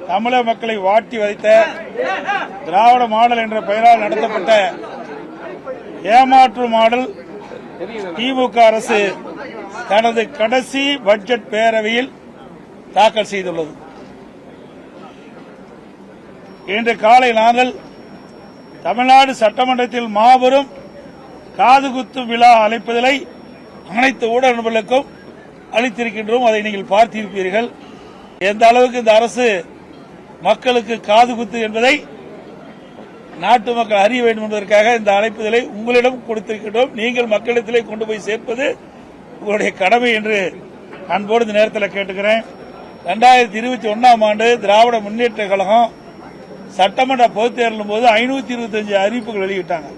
தமிழக மக்களை வாட்டி வதைத்த திராவிட மாடல் என்ற பெயரால் நடத்தப்பட்ட ஏமாற்று மாடல் திமுக அரசு தனது கடைசி பட்ஜெட் பேரவையில் தாக்கல் செய்துள்ளது. இன்று காலை நாங்கள் தமிழ்நாடு சட்டமன்றத்தில் மாபெரும் காதுகுத்து விழா அழைப்பதிலை அனைத்து ஊடக நண்பர்களுக்கும் அளித்திருக்கின்றோம். அதை நீங்கள் பார்த்திருப்பீர்கள். எந்த அளவுக்கு இந்த அரசு மக்களுக்கு காதுகுத்து என்பதை நாட்டு மக்கள் அறிய வேண்டும் என்பதற்காக இந்த அழைப்புதலை உங்களிடம் கொடுத்திருக்கின்றோம். நீங்கள் மக்களிடத்திலே கொண்டு போய் சேர்ப்பது உங்களுடைய கடமை என்று அன்போடு இந்த நேரத்தில் கேட்டுக்கிறேன். 2021ஆம் ஆண்டு திராவிட முன்னேற்ற கழகம் சட்டமன்ற பொதுத் தேர்தலின் போது 525 அறிவிப்புகள் வெளியிட்டாங்க.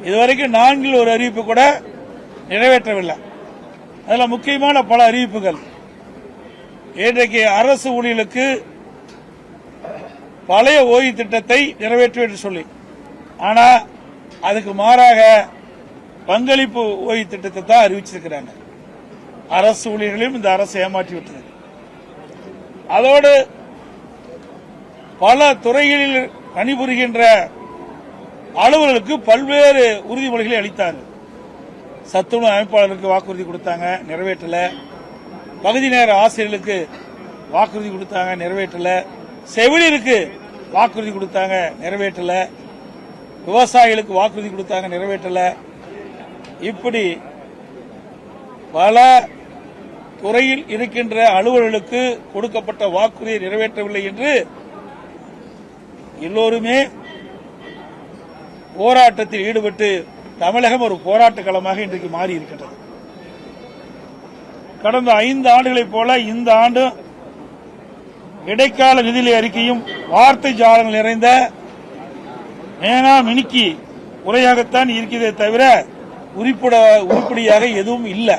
இதுவரைக்கும் 4 ஒரு அறிவிப்பு கூட நிறைவேற்றவில்லை. அதில் முக்கியமான பல அறிவிப்புகள் இன்றைக்கு அரசு ஊழியர்களுக்கு பழைய ஓய்வு திட்டத்தை நிறைவேற்ற என்று சொல்லி, ஆனால் அதுக்கு மாறாக பங்களிப்பு ஓய்வு திட்டத்தை தான் அறிவிச்சிருக்கிறாங்க. அரசு ஊழியர்களையும் இந்த அரசு ஏமாற்றிவிட்டது. அதோடு பல துறைகளில் பணிபுரிகின்ற அலுவலர்களுக்கு பல்வேறு உறுதிமொழிகளை அளித்தார்கள். சத்துணவு அமைப்பாளருக்கு வாக்குறுதி கொடுத்தாங்க, நிறைவேற்றல. பகுதி நேர ஆசிரியர்களுக்கு வாக்குறுதி கொடுத்தாங்க, நிறைவேற்றல. செவிலியருக்கு வாக்குறுதி கொடுத்தாங்க, நிறைவேற்றல. விவசாயிகளுக்கு வாக்குறுதி கொடுத்தாங்க, நிறைவேற்றல. இப்படி பல துறையில் இருக்கின்ற அலுவலர்களுக்கு கொடுக்கப்பட்ட வாக்குறுதியை நிறைவேற்றவில்லை என்று எல்லோருமே போராட்டத்தில் ஈடுபட்டு தமிழகம் ஒரு போராட்ட களமாக இன்றைக்கு மாறி இருக்கின்றது. கடந்த 5 ஆண்டுகளைப் போல இந்த ஆண்டு இடைக்கால நிதி அறிக்கையும் வார்த்தை ஜாலங்கள் நிறைந்த மேனா மினுக்கி உரையாகத்தான் இருக்கிறதே தவிர உருப்படியாக எதுவும் இல்லை.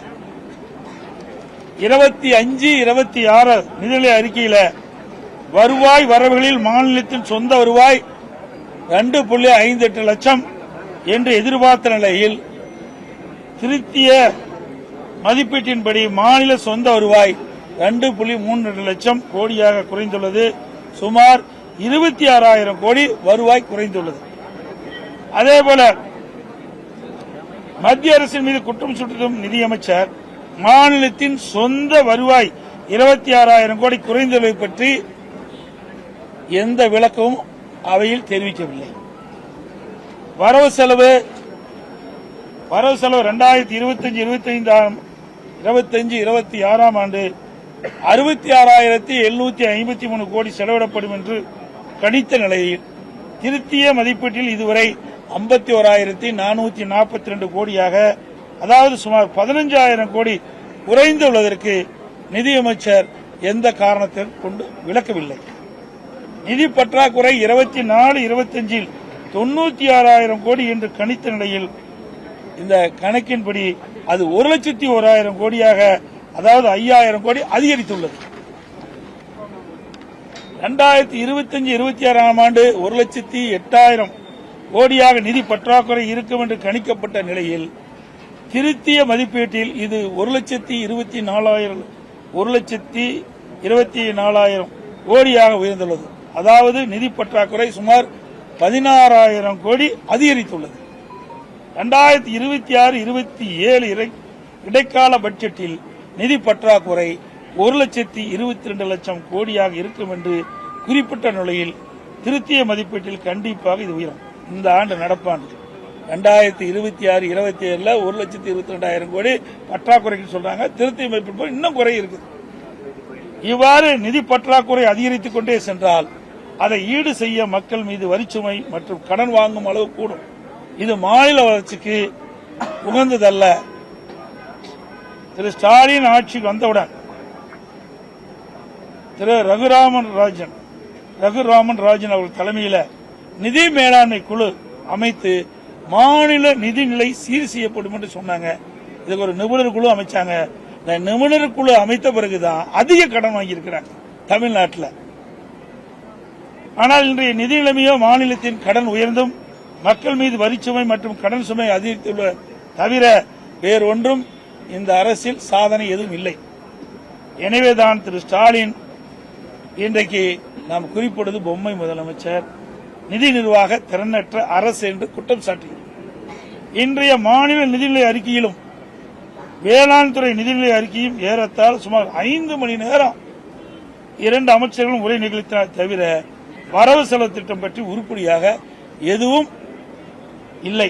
25-26 நிதிநிலை அறிக்கையில் வருவாய் வரவுகளில் மாநிலத்தின் சொந்த வருவாய் 2.58 லட்சம் என்று எதிர்பார்த்த நிலையில் திருத்திய மதிப்பீட்டின்படி மாநில சொந்த வருவாய் 2.32 லட்சம் கோடியாக குறைந்துள்ளது. சுமார் 26,000 கோடி வருவாய் குறைந்துள்ளது. அதேபோல மத்திய அரசின் மீது குற்றம் சுட்டும் நிதியமைச்சர் மாநிலத்தின் சொந்த வருவாய் 26,000 கோடி குறைந்துள்ளதை பற்றி எந்த விளக்கமும் அவையில் தெரிவிக்கவில்லை. வரவு செலவு 2025-26ஆம் ஆண்டு 66,753 கோடி செலவிடப்படும் என்று கணித்த நிலையில் திருத்திய மதிப்பீட்டில் இதுவரை 51,442 கோடியாக, அதாவது சுமார் 15,000 கோடி குறைந்துள்ளதற்கு நிதியமைச்சர் எந்த காரணத்தை கொண்டு விளக்கவில்லை. நிதி பற்றாக்குறை 24-25 96,000 கோடி என்று கணித்த நிலையில் இந்த கணக்கின்படி அது 1,01,000 கோடியாக, அதாவது 5,000 கோடி அதிகரித்துள்ளது. 2025-26ஆம் ஆண்டு 1,08,000 கோடியாக நிதி பற்றாக்குறை இருக்கும் என்று கணிக்கப்பட்ட நிலையில் திருத்திய மதிப்பீட்டில் இது 1,24,000 கோடியாக உயர்ந்துள்ளது. அதாவது நிதி பற்றாக்குறை சுமார் 16,000 கோடி அதிகரித்துள்ளது. 2026-27 இடைக்கால பட்ஜெட்டில் நிதி பற்றாக்குறை 1,22 லட்சம் கோடியாக இருக்கும் என்று குறிப்பிட்ட நிலையில் திருத்திய மதிப்பீட்டில் கண்டிப்பாக இது உயரும். இந்த ஆண்டு நடப்பாண்டு 2026-27 1,22,000 கோடி பற்றாக்குறைக்கு சொல்றாங்க. திருத்திய மதிப்பீடு இன்னும் குறை இருக்குது. இவ்வாறு நிதி பற்றாக்குறை அதிகரித்துக் கொண்டே சென்றால் அதை ஈடு செய்ய மக்கள் மீது வரிச்சுமை மற்றும் கடன் வாங்கும் அளவு கூடும். இது மாநில வளர்ச்சிக்கு உகந்ததல்ல. திரு ஸ்டாலின் ஆட்சிக்கு வந்தவுடன் திரு ரகுராமன் ராஜன் அவர்கள் தலைமையில் நிதி மேலாண்மை குழு அமைத்து மாநில நிதிநிலை சீர் செய்யப்படும் என்று சொன்னாங்க. இதுக்கு ஒரு நிபுணர் குழு அமைச்சாங்க. இந்த நிபுணர் குழு அமைத்த பிறகுதான் அதிக கடன் வாங்கியிருக்கிறாங்க தமிழ்நாட்டில். ஆனால் இன்றைய நிதி நிலைமையோ மாநிலத்தின் கடன் உயர்ந்தும் மக்கள் மீது வரிச்சுமை மற்றும் கடன் சுமை அதிகரித்துள்ள தவிர வேறொன்றும் இந்த அரசில் சாதனை எதுவும் இல்லை. எனவேதான் திரு ஸ்டாலின் இன்றைக்கு நாம் குறிப்பிடுவது பொம்மை முதலமைச்சர், நிதி நிர்வாக திறனற்ற அரசு என்று குற்றம் சாட்டுகிறார். இன்றைய மாநில நிதிநிலை அறிக்கையிலும் வேளாண் துறை நிதிநிலை அறிக்கையும் ஏறத்தாழ சுமார் 5 மணி நேரம் 2 அமைச்சர்களும் உரை நிகழ்த்தினார் தவிர வரவு செலவு திட்டம் பற்றி உருப்படியாக எதுவும் இல்லை.